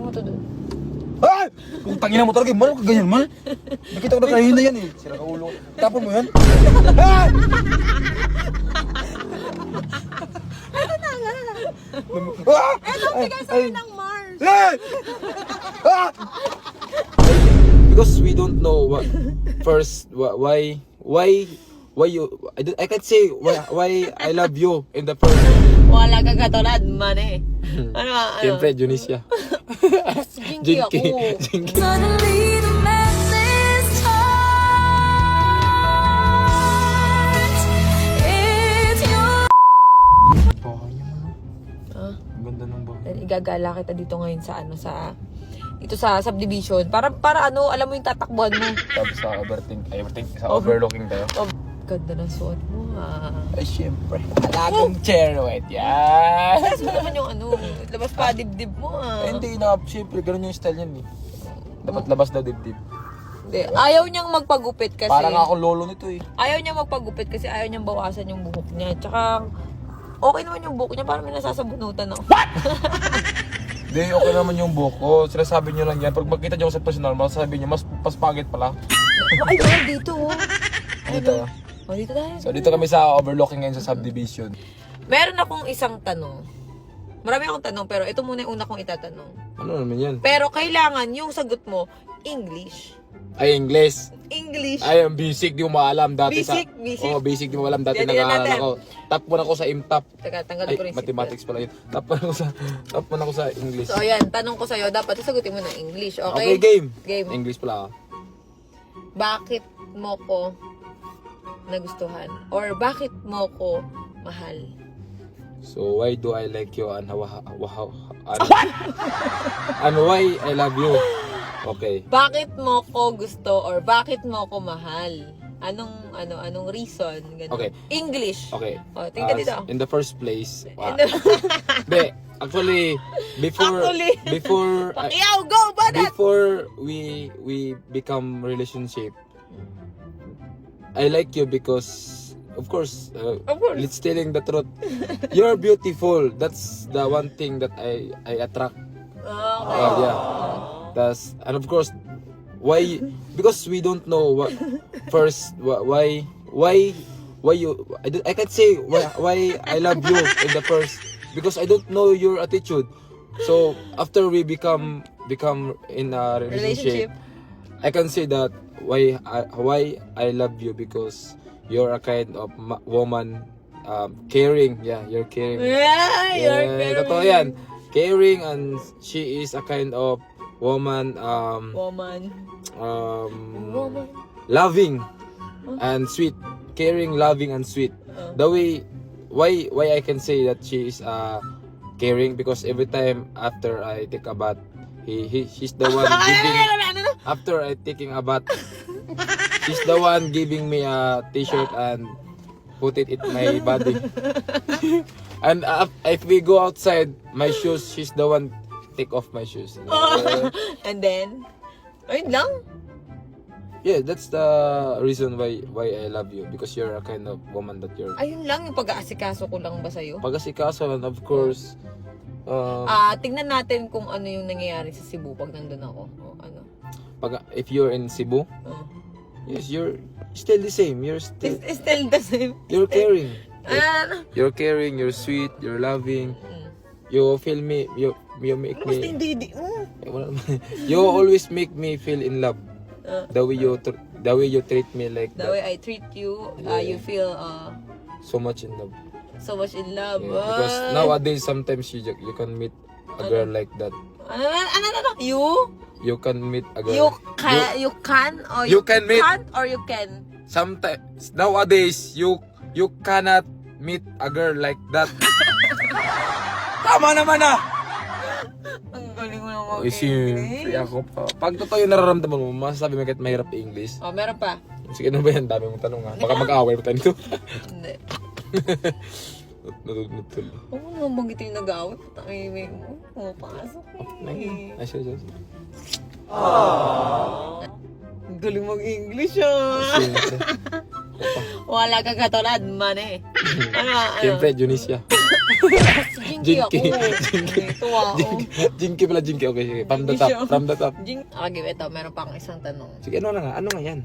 mo to dun. Ay! Kung tangina mo talaga, man, ganyan man. Nakita ko na kanina yan eh. Sira ka ulo. Tapon mo yan. Ay! Ano na nga? Ah! Ano bigay sa'yo ng Mars? Ay! Ah! Because we don't know what first why you I can't say why I love you in the first. Wala kang katulad, man eh. Ano? Siyempre, Junicia. Jinky ako. Jinky. Suddenly the madness starts. It's your Bahay niya man. Ah, Ang ganda ng bahay. igagala kita dito ngayon sa ano sa ito sa subdivision para ano alam mo yung tatakbuhan mo. Tapos sa overlooking tayo. Oh, ganda ng suot mo ha. Ay, siyempre. Alagong chair, wait. Yan. Gusto naman yung ano, labas pa dibdib mo ha. Eh, hindi na, siyempre, ganun yung style yan eh. Dapat labas daw dibdib. Hindi, ayaw niyang magpagupit kasi. Parang ako lolo nito eh. Ayaw niyang magpagupit kasi ayaw niyang bawasan yung buhok niya. Tsaka okay naman yung buhok niya, parang may nasasabunutan ako. Hindi, okay naman yung buhok ko. Sinasabi niyo lang yan. Pag makita niyo ako sa personal, masasabi niyo, mas pangit pala. Ay, meron dito. Dito. Oh, dito tayo. So, dito kami sa overlooking ngayon sa subdivision. Meron akong isang tanong. Marami akong tanong, pero ito muna yung una kong itatanong. Ano naman yan? Pero kailangan yung sagot mo, English. Ay, English. English. Ay, ang basic, di mo maalam dati Basic, sa... basic. Oo, basic, di mo alam dati. Yan, tingnan Nag-aaral natin. ako. Top 1 ako sa IMTAP. Teka, tanggalin Ay, ko rin yung mathematics pala yun. Top 1 ako sa English. So, ayan, tanong ko sa'yo, dapat sagutin mo ng English, okay? Okay, game. Game. English pala ako. Bakit mo ko nagustuhan? Or bakit mo ko mahal? So, why do I like you and and why I love you? Okay. Bakit mo ko gusto or bakit mo ko mahal? Anong reason? Ganun. Okay. English. Okay. O, tingnan dito. In the first place, Hindi. actually, before Pacquiao, go! Banat! before we become relationship, I like you because, of course, Of course. let's telling the truth. You're beautiful. That's the one thing that I attract. Okay. Yeah. And of course, why? Because we don't know what first why you I can't say why I love you in the first, because I don't know your attitude. So after we become in a relationship, I can say that why I love you because you're a kind of woman, caring. Yeah, you're caring. Yeah, you're Totoo yan. Caring, and she is a kind of woman, woman. loving and sweet. Caring, loving, and sweet. The way, why I can say that she is caring, because every time after I take a bath, she's the one giving. After I taking a bath, she's the one giving me a t-shirt and put it in my body. And if we go outside, my shoes, she's the one take off my shoes. And then, ayun lang. Yeah, that's the reason why I love you, because you're a kind of woman that you're Ayun lang, yung pag-aasikaso ko lang ba sa'yo? pag-asikaso, and of course, Tingnan natin kung ano yung nangyayari sa Cebu pag nandun ako. O, ano. if you're in Cebu, yes, you're still the same. It's still the same. You're caring. Ano? You're caring, you're sweet, you're loving. You feel me, you make Basta me, hindi. you always make me feel in love. The way you treat me like The that. way I treat you, Yeah. you feel So much in love. so much in love. Yeah, because nowadays sometimes you can meet a girl like that. Ano? You can meet a girl. You can or You can meet. can't or you can. Sometimes nowadays you cannot meet a girl like that. Tama naman ah. Ang galing mo naman. Siyempre ako pa. Pag totoo yung nararamdaman mo, masasabi mo kahit mahirap English. Oh, meron pa. Sige, ano ba yan? Dami mong tanong ha. Baka mag-away mo tayo nito. Hindi. Natulog. Huwag mo naman banggitin yung nag-aaway. Patangimik mo. Pumapasok eh. Ay, sige. Ang galing mag-English ah. Siyempre. Wala kang katulad, man eh. Ano? Siyempre, Junicia. Jinky ako. Jinky. Ito ako. Jinky pala, Jinky. Okay, sige. From the Jinky top, siya. from the top. Okay, ito. Meron pa akong isang tanong. Sige, ano na nga? Ano nga yan?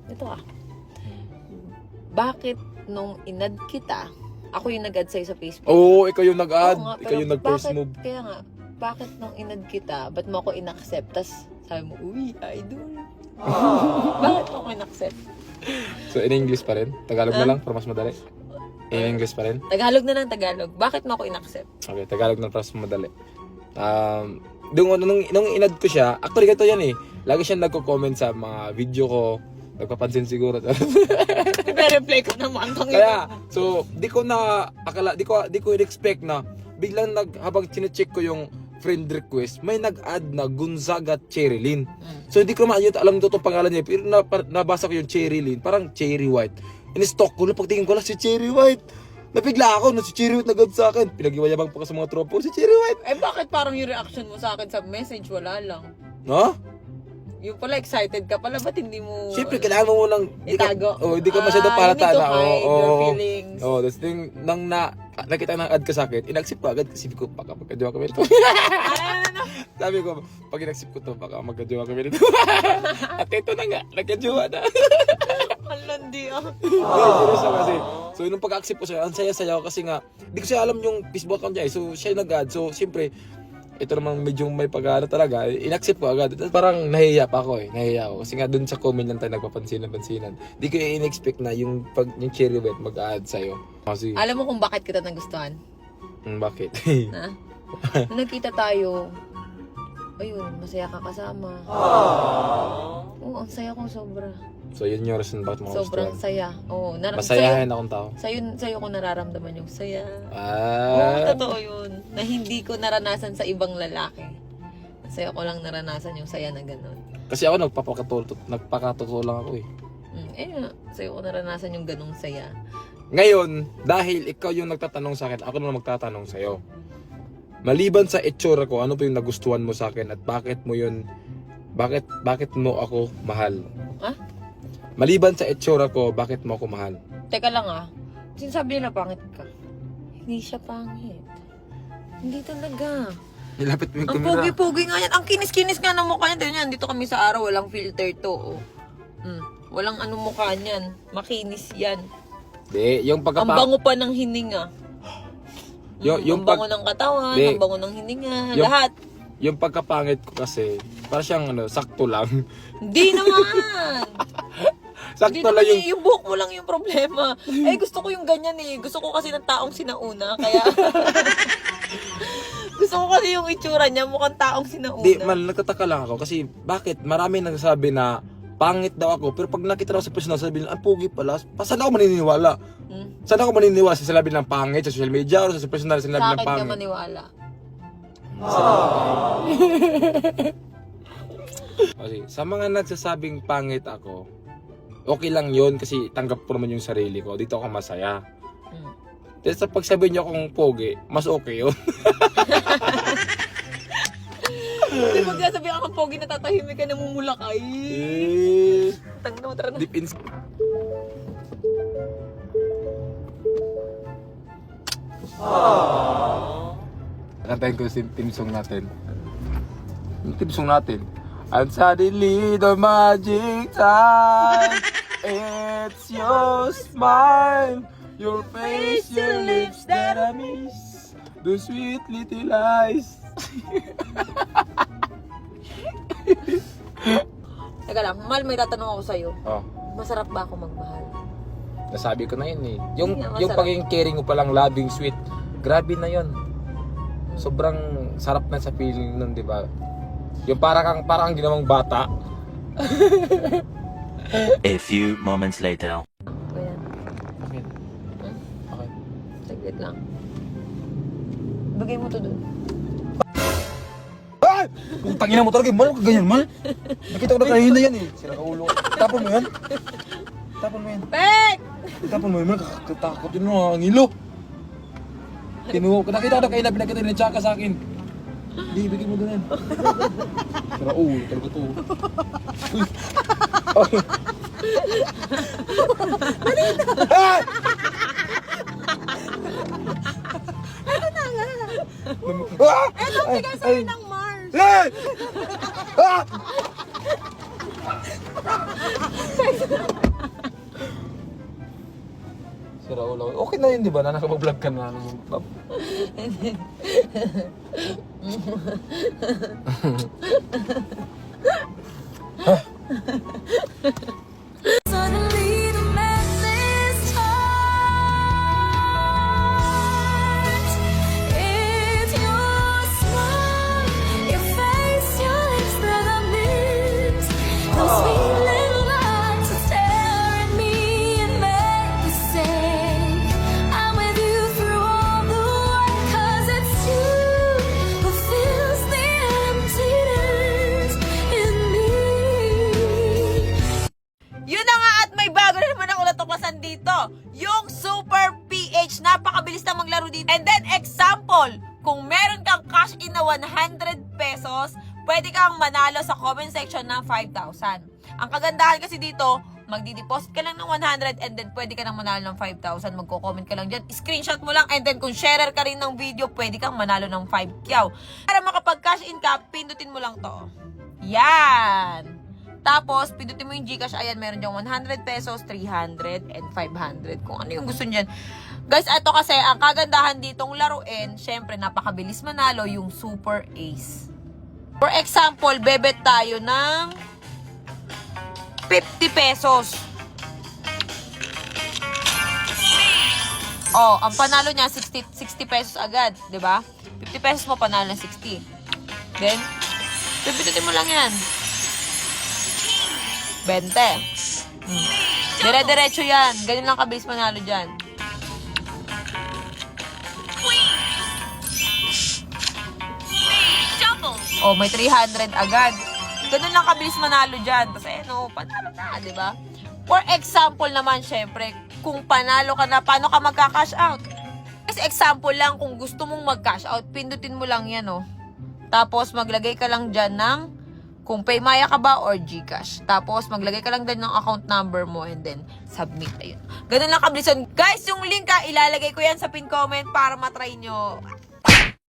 Ito Bakit nung inad kita, ako yung nag-add sa'yo sa Facebook? Oo, ikaw yung nag-add. Oo nga, Ikaw pero yung nag-first bakit- move. Kaya nga, bakit nung inad kita, ba't mo ako in-accept? Tapos sabi mo, uy, idol. Bakit mo ako in-accept? So, in English pa rin? Tagalog na lang para mas madali? In English pa rin? Tagalog na lang Tagalog. Bakit mo ako in-accept? Okay, Tagalog na para mas madali. Nung inad ko siya, actually ganito yan eh. Lagi siya nagko-comment sa mga video ko. Nagpapansin siguro. Reply ko naman. Kaya, so, di ko in-expect na biglang habang chine-check ko yung friend request, may nag-add na Gonzaga Cherilyn. So, hindi ko naman alam ito itong pangalan niya. Pero nabasa ko yung Cherilyn, parang Cherry White. In-stalk ko, pagtingin ko lang si Cherry White. Napigla ako na si Cherry White nag-add sa akin. Pinag-iwayabang pa ka sa mga tropo, si Cherry White. Eh, bakit parang yung reaction mo sa akin sa message, wala lang? No? Yung pala, excited ka pala, ba't hindi mo... Siyempre, kailangan mo munang... Itago. Hindi ka masyado parata you need to na. hide your feelings. This thing, nang nakita ng ad ka sa akin, in-accept ko agad kasi sabi ko, baka magkajowa kami nito. Sabi ko, pag in-accept ko to, baka magkajowa kami nito. At ito na nga, nagkajowa na. Malandi ah. Seryoso kasi. So, nung pag-accept ko siya, ang saya-saya ko kasi nga, di ko siya alam yung Facebook account niya. So, siya yung nag-add. So, siyempre, ito naman medyo may pag-ano talaga, in-accept ko agad. Tapos parang nahihiya pa ako nahihiya ako. Kasi nga dun sa comment lang tayo nagpapansinan. Di ko in-expect na yung Cherry White mag-add sa'yo. Kasi, Alam mo kung bakit kita nagustuhan? bakit? Na? Nung nagkita tayo, ayun, masaya ka kasama. Oo, ang saya ko sobra. So, yun yung reason bakit mo Sobrang gustuhan. saya. Oo, Masayahin akong tao. Sa'yo ko nararamdaman yung saya. Oo, Ah, totoo yun. Na hindi ko naranasan sa ibang lalaki. Sa'yo ko lang naranasan yung saya na gano'n. kasi ako nagpakatotoo lang ako eh. Nga, sa'yo ko naranasan yung ganong saya. Ngayon, dahil ikaw yung nagtatanong sa akin, ako na magtatanong sa'yo. Maliban sa itsura ko, ano pa yung nagustuhan mo sa akin at bakit mo mo ako mahal? Ha? Maliban sa itsura ko, bakit mo ako mahal? Teka lang sinasabi nila pangit ka. Hindi siya pangit. Hindi talaga. Nilapit mo yung Ang camera. pogi-pogi nga yan. Ang kinis-kinis nga ng mukha niya. Tignan yan. Dito kami sa araw. Walang filter to. Walang mukha niyan. Makinis yan. Di, yung Ang bango pa ng hininga. yung ang bango ng katawan. Di. Ang bango ng hininga. Yung- Lahat. Yung pagkapangit ko kasi, para siyang sakto lang. Hindi naman. Hindi Sakto naman lang yung buhok mo lang yung problema. Gusto ko yung ganyan eh. Gusto ko kasi ng taong sinauna. Kaya... Gusto ko kasi yung itsura niya. Mukhang taong sinauna. Di, nagtataka lang ako kasi bakit marami nagsasabi na pangit daw ako, pero pag nakita ko sa personal, sabi nila, ang pogi pala. Saan ako maniniwala? Saan ako maniniwala sa sinabi ng pangit sa social media o sa personal sa sinabi Sa ng akin ka pangit? maniwala. Kasi sa mga nagsasabing pangit ako, okay lang yun kasi tanggap ko naman yung sarili ko. Dito ako masaya. Pero sa pagsabi niyo akong pogi, mas okay yun. Hindi magsasabi ako pogi na tatahimik ka namumula ka. Tang na tara na. Deep in... Kantahin ko yung team song natin. Yung team song natin. And suddenly the magic time, it's your smile, your face, your lips that I miss, the sweet little eyes. Teka lang, mahal, may tatanong ako sa'yo. Oh, Masarap ba ako magmahal? nasabi ko na yun eh. Yung Hindi, masarap. pagiging caring mo palang, loving, sweet, grabe na yun. Sobrang sarap na sa feeling nun, di ba? Yung parang kang ginawang bata. A few moments later. Ayan, Okay. Okay. saglit lang. Bagay mo to dun. Ah! Kung tangina mo talaga, mal ka ganyan, mal. Nakita ko na kanina yan eh. Sira ka ulo. Tapon mo yan. Tapon mo yan. Pek! Tapon mo yan, mal. Kakatakot yun mo, ang ilo. Nakita ko na kanina, pinakita ni Chaka sa akin. Hindi, bigyan mo ganyan. Sira ulo, talaga to. Uy. Ah! Ah! Sira ulo. Okay na yun, di ba? Na nakapag-vlog ka na. Suddenly the madness starts. It's your smile, your face, your lips that I miss. Those sweet little eyes that stare at me and make me say, I'm with you through all the way. 'Cause it's you who fills the emptiness in me. Yun na nga at may bago na naman ako natuklasan dito. Yung Super PH. Napakabilis na maglaro dito. And then, example, kung meron kang cash in na 100 pesos, pwede kang manalo sa comment section ng 5,000. Ang kagandahan kasi dito, magdi-deposit ka lang ng 100 and then pwede ka nang manalo ng 5,000. Magko-comment ka lang dyan. Screenshot mo lang and then kung sharer ka rin ng video, pwede kang manalo ng 5 kyaw. Para makapag-cash in ka, pindutin mo lang to. Yan! Tapos, pindutin mo yung Gcash. Ayan, meron dyan 100 pesos, 300, and 500. Kung ano yung gusto nyan. Guys, ito kasi, ang kagandahan ditong laruin, syempre, napakabilis manalo yung Super Ace. For example, bebet tayo ng 50 pesos. Oh, ang panalo niya, 60 pesos agad. 'Di ba? 50 pesos mo, panalo ng 60. Then, pindutin mo lang yan. 20. Dire-diretso yan. Ganyan lang kabilis manalo dyan. Oh, may 300 agad. Ganun lang kabilis manalo dyan. Tapos, panalo na, di ba? For example naman, syempre, kung panalo ka na, paano ka magka-cash out? Kasi example lang, kung gusto mong mag-cash out, pindutin mo lang yan, oh. Tapos, maglagay ka lang dyan ng kung Paymaya ka ba or Gcash. Tapos, maglagay ka lang din ng account number mo and then submit. Ayun. Ganun lang kabilisan. Guys, yung link ilalagay ko yan sa pin comment para matry nyo.